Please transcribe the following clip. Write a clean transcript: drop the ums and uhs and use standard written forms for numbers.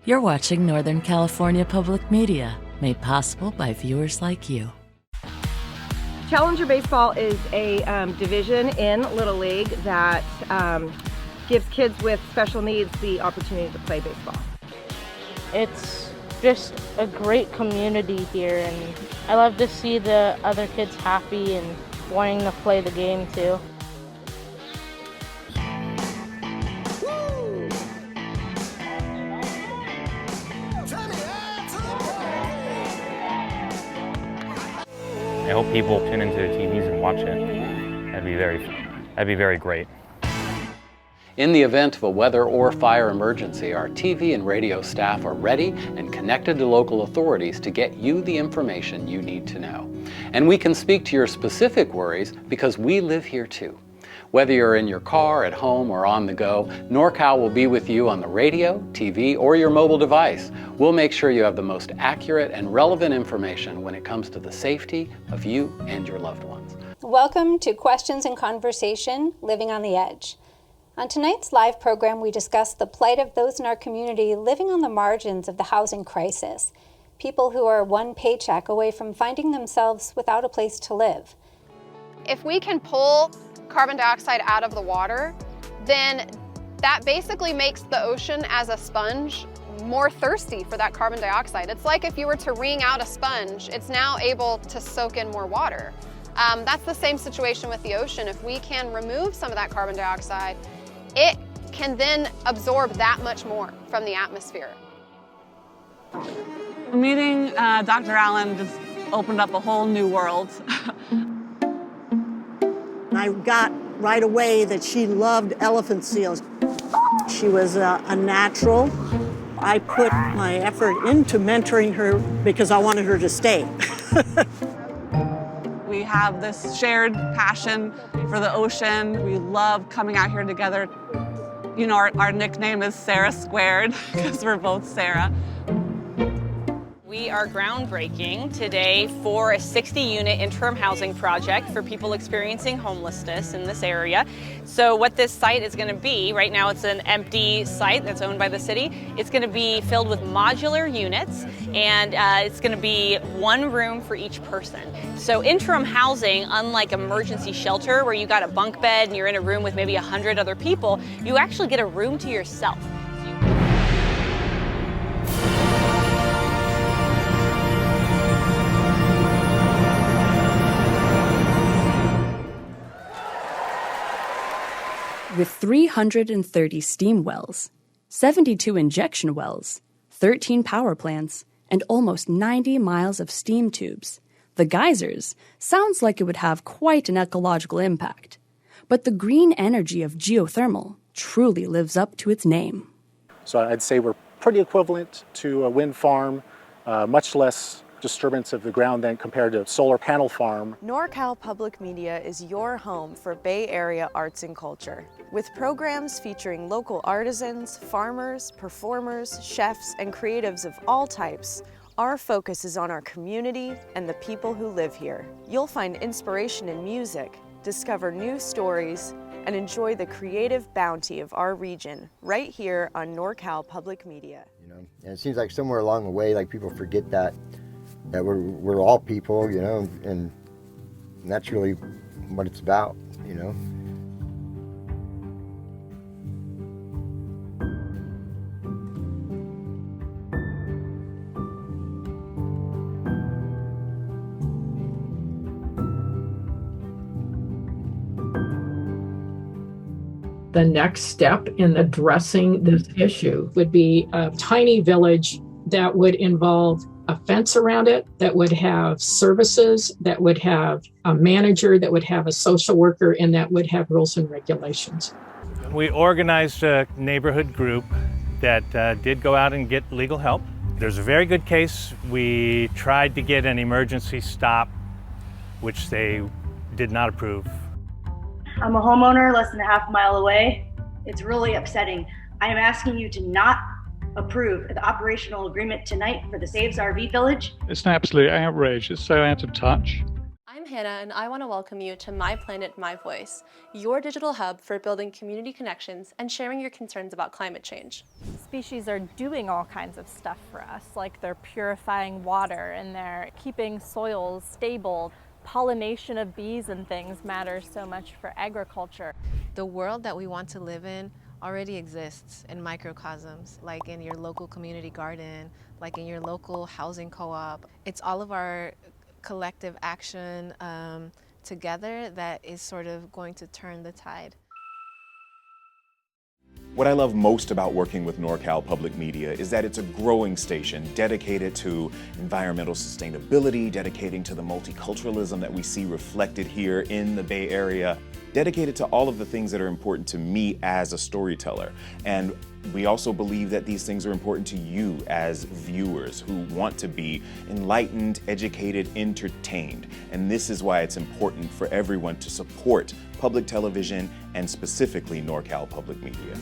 You're watching Northern California Public Media, made possible by viewers like you. Challenger Baseball is a division in Little League that gives kids with special needs the opportunity to play baseball. It's just a great community here, and I love to see the other kids happy and wanting to play the game too. I hope people tune into the TVs and watch it. That'd be very great. In the event of a weather or fire emergency, our TV and radio staff are ready and connected to local authorities to get you the information you need to know. And we can speak to your specific worries because we live here too. Whether you're in your car, at home, or on the go, NorCal will be with you on the radio, TV, or your mobile device. We'll make sure you have the most accurate and relevant information when it comes to the safety of you and your loved ones. Welcome to Questions and Conversation, Living on the Edge. On tonight's live program, we discuss the plight of those in our community living on the margins of the housing crisis, people who are one paycheck away from finding themselves without a place to live. If we can pull carbon dioxide out of the water, then that basically makes the ocean as a sponge more thirsty for that carbon dioxide. It's like if you were to wring out a sponge, it's now able to soak in more water. That's the same situation with the ocean. If we can remove some of that carbon dioxide, it can then absorb that much more from the atmosphere. Meeting Dr. Allen just opened up a whole new world. I got right away that she loved elephant seals. She was a natural. I put my effort into mentoring her because I wanted her to stay. We have this shared passion for the ocean. We love coming out here together. You know, our nickname is Sarah Squared because we're both Sarah. We are groundbreaking today for a 60-unit interim housing project for people experiencing homelessness in this area. So what this site is going to be, right now it's an empty site that's owned by the city. It's going to be filled with modular units, and it's going to be one room for each person. So interim housing, unlike emergency shelter where you got a bunk bed and you're in a room with maybe 100 other people, you actually get a room to yourself. With 330 steam wells, 72 injection wells, 13 power plants, and almost 90 miles of steam tubes, the geysers sounds like it would have quite an ecological impact. But the green energy of geothermal truly lives up to its name. So I'd say we're pretty equivalent to a wind farm, much less disturbance of the ground than compared to a solar panel farm. NorCal Public Media is your home for Bay Area arts and culture, with programs featuring local artisans, farmers, performers, chefs, and creatives of all types. Our focus is on our community and the people who live here. You'll find inspiration in music, discover new stories, and enjoy the creative bounty of our region right here on NorCal Public Media. You know, and it seems like somewhere along the way, like people forget that we're all people, you know, and that's really what it's about, you know. The next step in addressing this issue would be a tiny village that would involve a fence around it, that would have services, that would have a manager, that would have a social worker, and that would have rules and regulations. We organized a neighborhood group that did go out and get legal help. There's a very good case. We tried to get an emergency stop, which they did not approve. I'm a homeowner less than a half mile away. It's really upsetting. I am asking you to not approve the operational agreement tonight for the Saves RV Village. It's an absolute outrage. It's so out of touch. I'm I'm Hannah, and I want to welcome you to My Planet, My Voice, your digital hub for building community connections and sharing your concerns about climate change. Species are doing all kinds of stuff for us, like they're purifying water and they're keeping soils stable. Pollination of bees and things matters so much for agriculture. The world that we want to live in already exists in microcosms, like in your local community garden, like in your local housing co-op. It's all of our collective action together that is sort of going to turn the tide. What I love most about working with NorCal Public Media is that it's a growing station dedicated to environmental sustainability, dedicated to the multiculturalism that we see reflected here in the Bay Area, dedicated to all of the things that are important to me as a storyteller. And we also believe that these things are important to you as viewers who want to be enlightened, educated, entertained. And this is why it's important for everyone to support public television and specifically NorCal Public Media.